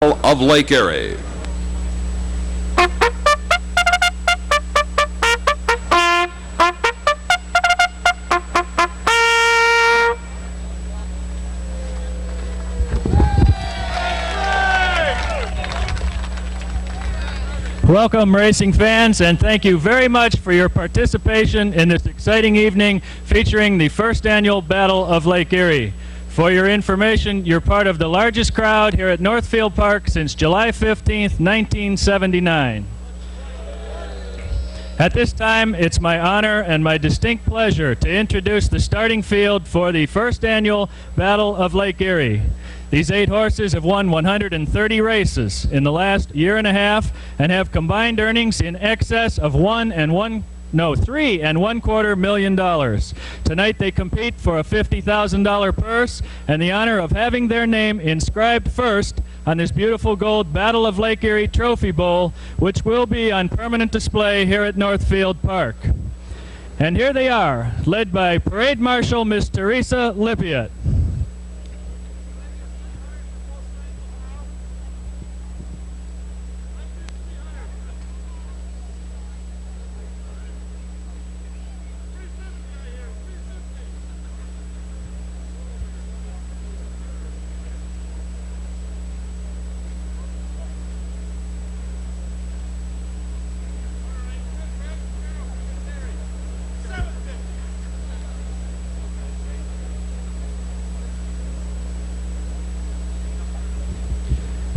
of Lake Erie. Welcome, racing fans, and thank you very much for your participation in this exciting evening featuring the first annual Battle of Lake Erie. For your information, you're part of the largest crowd here at Northfield Park since July 15th, 1979. At this time, it's my honor and my distinct pleasure to introduce the starting field for the first annual Battle of Lake Erie. These 8 horses have won 130 races in the last year and a half and have combined earnings in excess of $3.25 million. Tonight they compete for a $50,000 purse and the honor of having their name inscribed first on this beautiful gold Battle of Lake Erie Trophy Bowl, which will be on permanent display here at Northfield Park. And here they are, led by Parade Marshal Miss Teresa Lippiott.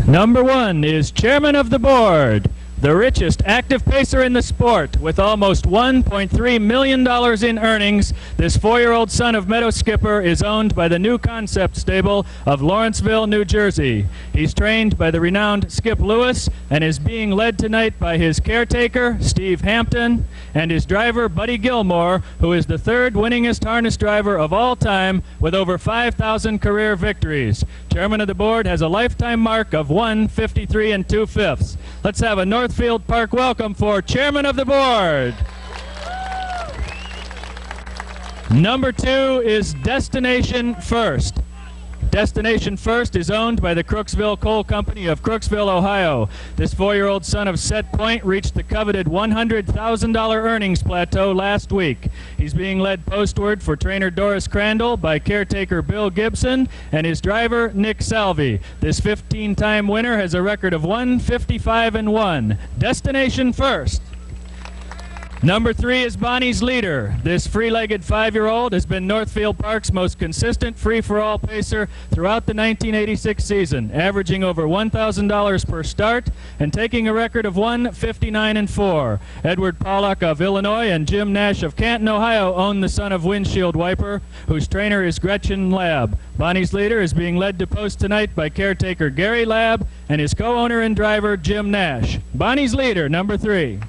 Number 1 is Chairman of the Board, the richest active pacer in the sport with almost $1.3 million in earnings. This 4-year-old son of Meadow Skipper is owned by the New Concept Stable of Lawrenceville, New Jersey. He's trained by the renowned Skip Lewis and is being led tonight by his caretaker, Steve Hampton, and his driver, Buddy Gilmore, who is the 3rd winningest harness driver of all time with over 5,000 career victories. Chairman of the Board has a lifetime mark of 153 2/5. Let's have a Northfield Park welcome for Chairman of the Board. Number 2 is Destination First. Destination First is owned by the Crooksville Coal Company of Crooksville, Ohio. This 4-year-old son of Set Point reached the coveted $100,000 earnings plateau last week. He's being led postward for trainer Doris Crandall by caretaker Bill Gibson and his driver Nick Salvi. This 15-time winner has a record of 155-1. Destination First. Number 3 is Bonnie's Leader. This free-legged 5-year-old has been Northfield Park's most consistent free-for-all pacer throughout the 1986 season, averaging over $1,000 per start and taking a record of 159-4. Edward Pollock of Illinois and Jim Nash of Canton, Ohio own the son of Windshield Wiper, whose trainer is Gretchen Labb. Bonnie's Leader is being led to post tonight by caretaker Gary Labb and his co-owner and driver Jim Nash. Bonnie's Leader, number 3.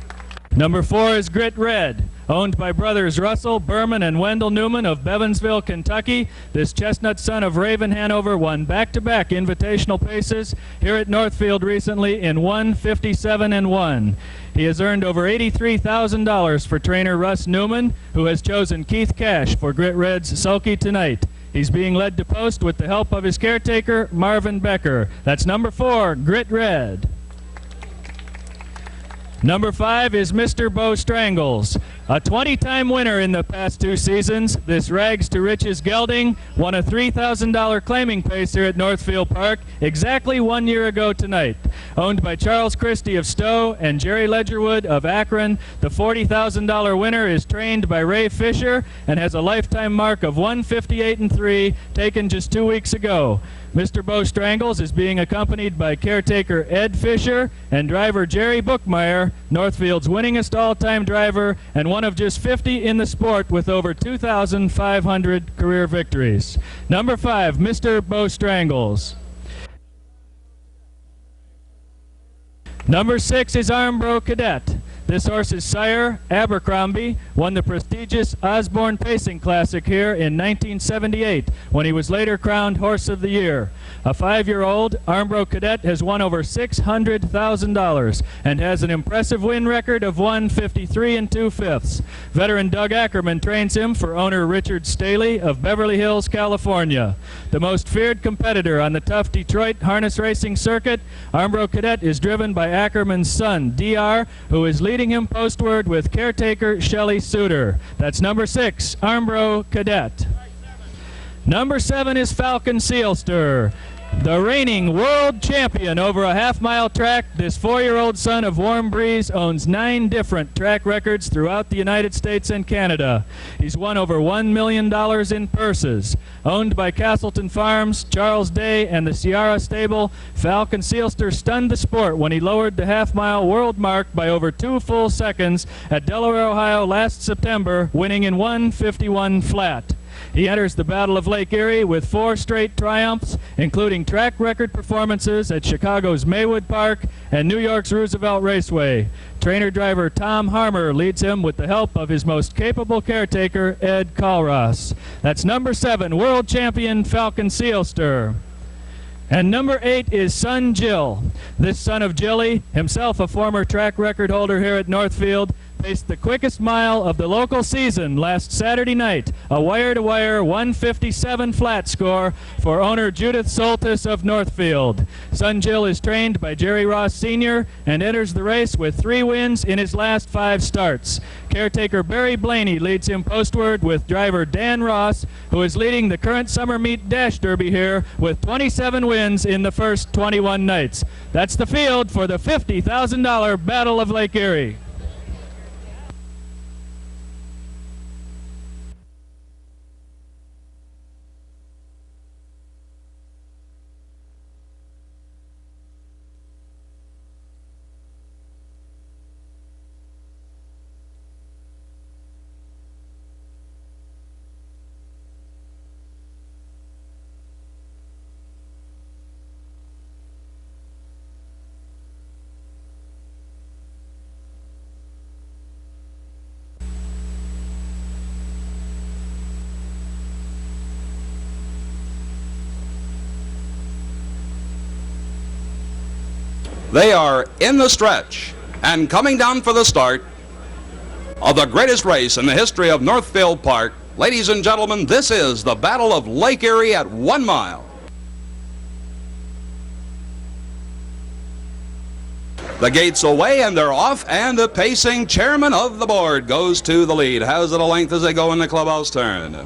Number 4 is Grit Red, owned by brothers Russell, Berman, and Wendell Newman of Bevansville, Kentucky. This chestnut son of Raven Hanover won back-to-back invitational paces here at Northfield recently in 157-1. He has earned over $83,000 for trainer Russ Newman, who has chosen Keith Cash for Grit Red's sulky tonight. He's being led to post with the help of his caretaker, Marvin Becker. That's number 4, Grit Red. Number 5 is Mr. Bo Strangles. A 20-time winner in the past 2 seasons, this rags to riches gelding won a $3,000 claiming pace here at Northfield Park exactly 1 year ago tonight. Owned by Charles Christie of Stowe and Jerry Ledgerwood of Akron, the $40,000 winner is trained by Ray Fisher and has a lifetime mark of 158-3 taken just 2 weeks ago. Mr. Bo Strangles is being accompanied by caretaker Ed Fisher and driver Jerry Bookmeyer, Northfield's winningest all-time driver and one of just 50 in the sport with over 2,500 career victories. Number 5, Mr. Bo Strangles. Number 6 is Armbro Cadet. This horse's sire, Abercrombie, won the prestigious Osborne Pacing Classic here in 1978 when he was later crowned Horse of the Year. A 5-year-old, Armbro Cadet has won over $600,000 and has an impressive win record of 153 2/5. Veteran Doug Ackerman trains him for owner Richard Staley of Beverly Hills, California. The most feared competitor on the tough Detroit harness racing circuit, Armbro Cadet is driven by Ackerman's son, DR, who is leading him postward with caretaker Shelley Suter. That's number 6, Armbro Cadet. Number 7 is Falcon Seelster. The reigning world champion over a half-mile track, this 4-year-old son of Warm Breeze owns 9 different track records throughout the United States and Canada. He's won over $1 million in purses. Owned by Castleton Farms, Charles Day, and the Ciara Stable, Falcon Seelster stunned the sport when he lowered the half-mile world mark by over 2 full seconds at Delaware, Ohio last September, winning in 1:51 flat. He enters the Battle of Lake Erie with 4 straight triumphs, including track record performances at Chicago's Maywood Park and New York's Roosevelt Raceway. Trainer-driver Tom Harmer leads him with the help of his most capable caretaker, Ed Kalras. That's number 7, world champion Falcon Seelster. And number 8 is Son Jill. This son of Jilly, himself a former track record holder here at Northfield, paced the quickest mile of the local season last Saturday night, a wire-to-wire 157 flat score for owner Judith Soltis of Northfield. Son Jill is trained by Jerry Ross Sr. and enters the race with 3 wins in his last 5 starts. Caretaker Barry Blaney leads him postward with driver Dan Ross, who is leading the current summer meet dash derby here with 27 wins in the first 21 nights. That's the field for the $50,000 Battle of Lake Erie. They are in the stretch and coming down for the start of the greatest race in the history of Northfield Park. Ladies and gentlemen, this is the Battle of Lake Erie at 1 mile. The gates away and they're off, and the pacing chairman of the board goes to the lead. Has it a length as they go in the clubhouse turn.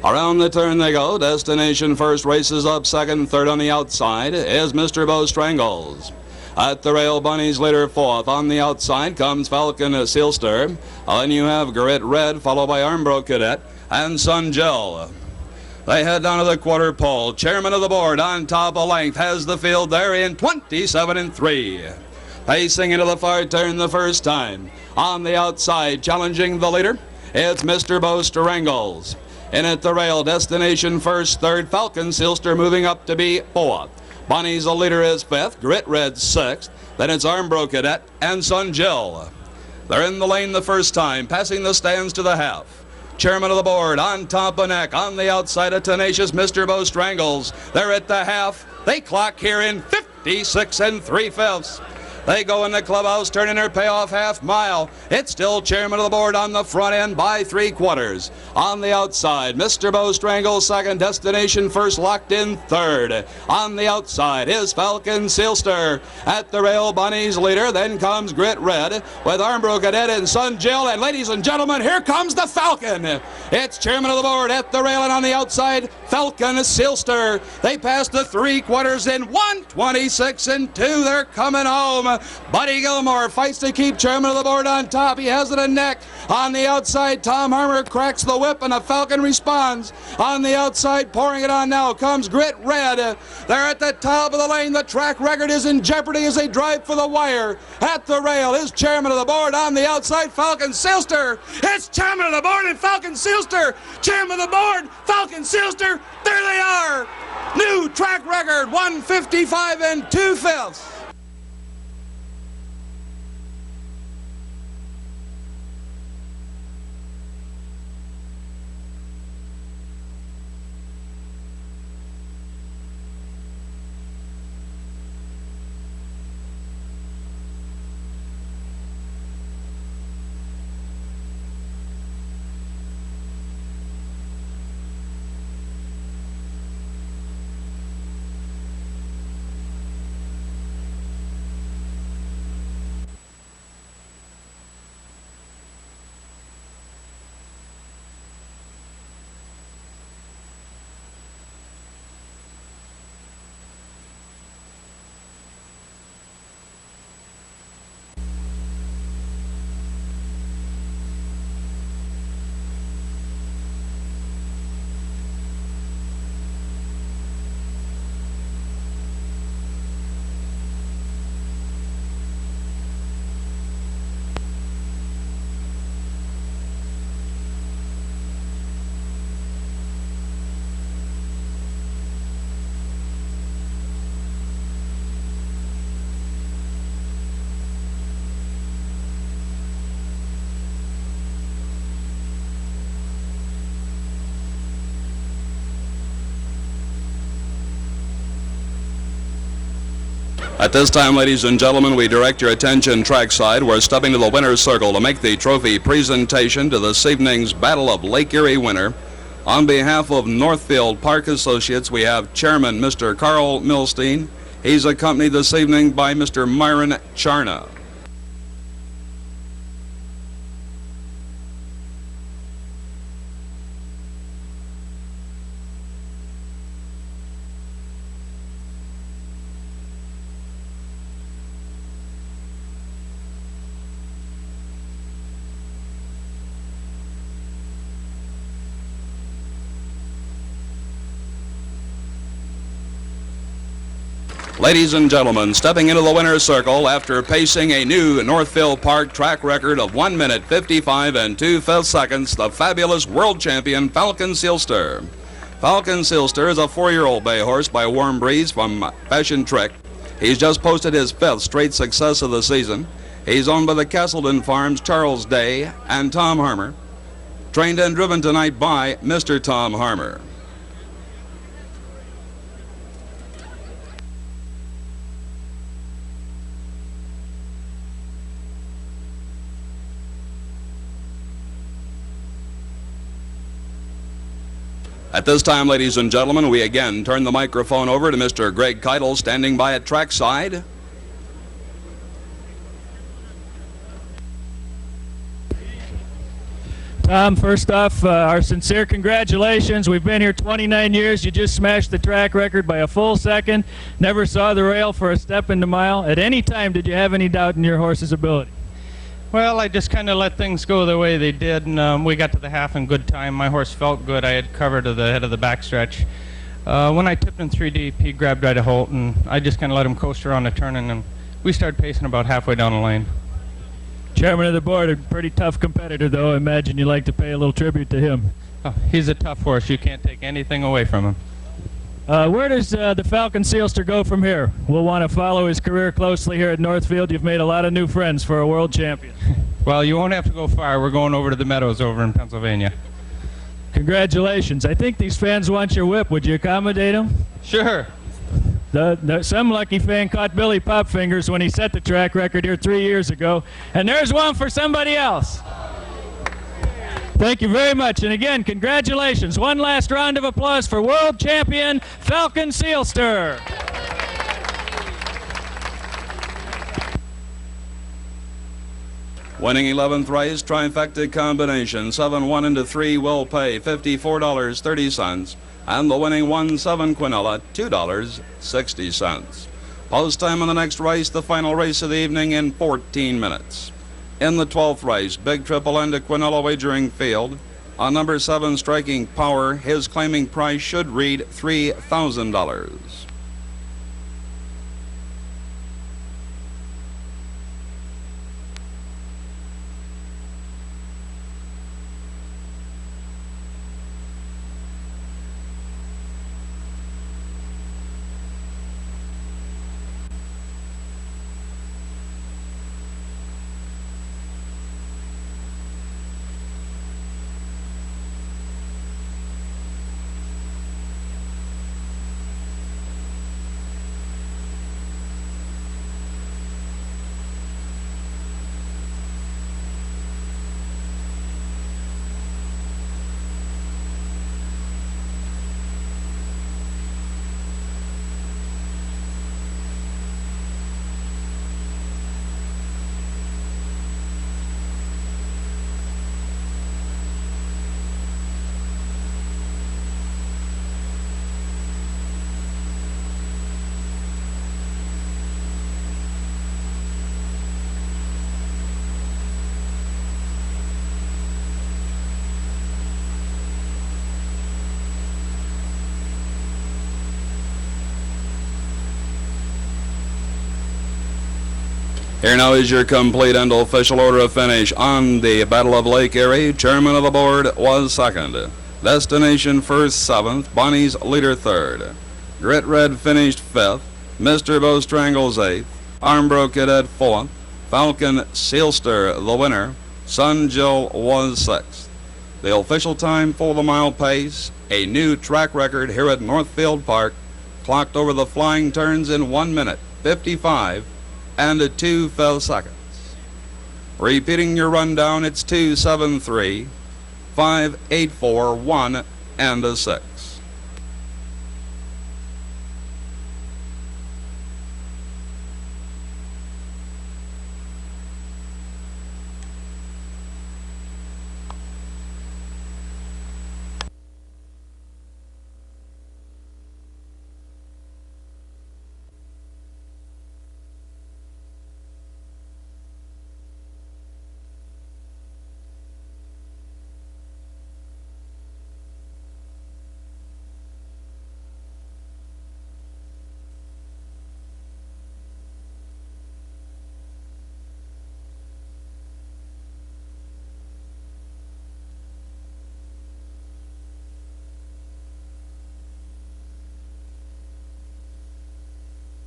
Around the turn they go. Destination First races up second. Third on the outside is Mr. Bo Strangles. At the rail, Bunny's later 4th. On the outside comes Falcon Seelster. Then you have Grit Red, followed by Armbro Cadet and Son Jill. They head down to the quarter pole. Chairman of the board on top of length has the field there in 27 3. Pacing into the far turn the first time. On the outside, challenging the leader, it's Mr. Bo Strangles. In at the rail, Destination First, 3rd. Falcon Seelster moving up to be 4th. Bonnie's the leader is 5th, Grit Red 6th, then it's Armbro Cadet and Son Jill. They're in the lane the first time, passing the stands to the half. Chairman of the board on top of neck, on the outside of tenacious Mr. Bo Strangles. They're at the half. They clock here in 56 3/5. They go in the clubhouse, turning their payoff half mile. It's still Chairman of the board on the front end by 3/4. On the outside, Mr. Bo Strangles 2nd, Destination First locked in 3rd. On the outside is Falcon Seelster. At the rail, Bunny's leader. Then comes Grit Red with Armbro Cadet and Son Jill. And ladies and gentlemen, here comes the Falcon. It's Chairman of the board at the rail, and on the outside, Falcon Seelster. They pass the 3/4 in 1:26 2. They're coming home. Buddy Gilmore fights to keep Chairman of the board on top. He has it in neck. On the outside, Tom Harmer cracks the whip, and the Falcon responds. On the outside, pouring it on now, comes Grit Red. They're at the top of the lane. The track record is in jeopardy as they drive for the wire. At the rail is Chairman of the board. On the outside, Falcon Seelster. It's Chairman of the board and Falcon Seelster. Chairman of the board, Falcon Seelster. There they are. New track record, 155 2/5. At this time, ladies and gentlemen, we direct your attention trackside. We're stepping to the winner's circle to make the trophy presentation to this evening's Battle of Lake Erie winner. On behalf of Northfield Park Associates, we have Chairman Mr. Carl Milstein. He's accompanied this evening by Mr. Myron Charna. Ladies and gentlemen, stepping into the winner's circle after pacing a new Northfield Park track record of 1 minute 55 and 2/5 seconds, the fabulous world champion Falcon Seelster. Falcon Seelster is a 4-year-old bay horse by Warm Breeze from Fashion Trick. He's just posted his 5th straight success of the season. He's owned by the Castleton Farms Charles Day and Tom Harmer. Trained and driven tonight by Mr. Tom Harmer. At this time, ladies and gentlemen, we again turn the microphone over to Mr. Greg Keitel, standing by at trackside. Tom, first off, our sincere congratulations. We've been here 29 years. You just smashed the track record by a full second. Never saw the rail for a step in the mile. At any time, did you have any doubt in your horse's ability? Well, I just kind of let things go the way they did, and we got to the half in good time. My horse felt good. I had cover to the head of the backstretch. When I tipped in 3 deep, he grabbed right a Holt, and I just kind of let him coast around the turn, and then we started pacing about halfway down the lane. Chairman of the board, a pretty tough competitor, though. I imagine you like to pay a little tribute to him. Oh, he's a tough horse. You can't take anything away from him. Where does the Falcon Seelster go from here? We'll want to follow his career closely here at Northfield. You've made a lot of new friends for a world champion. Well, you won't have to go far. We're going over to the Meadows over in Pennsylvania. Congratulations. I think these fans want your whip. Would you accommodate them? Sure. Some lucky fan caught Billy Popfingers when he set the track record here 3 years ago. And there's one for somebody else. Thank you very much. And again, congratulations. One last round of applause for world champion Falcon Seelster. Winning 11th race, trifecta combination, 7-1 into 3 will pay $54.30. And the winning 1-7 Quinella, $2.60. Post time on the next race, the final race of the evening in 14 minutes. In the 12th race, Big Triple End to Quinella Wagering Field. On number 7, Striking Power, his claiming price should read $3,000. Here now is your complete and official order of finish on the Battle of Lake Erie. Chairman of the board was second. Destination first, 7th. Bonnie's leader, 3rd. Grit Red finished 5th. Mr. Bow Strangles, 8th. Armbro Cadet, 4th. Falcon Seelster, the winner. Sun Jill was 6th. The official time for the mile pace, a new track record here at Northfield Park, clocked over the flying turns in 1 minute 55 and a 2 fell seconds. Repeating your rundown, it's 273, 5, 8, 4, 1 and a 6.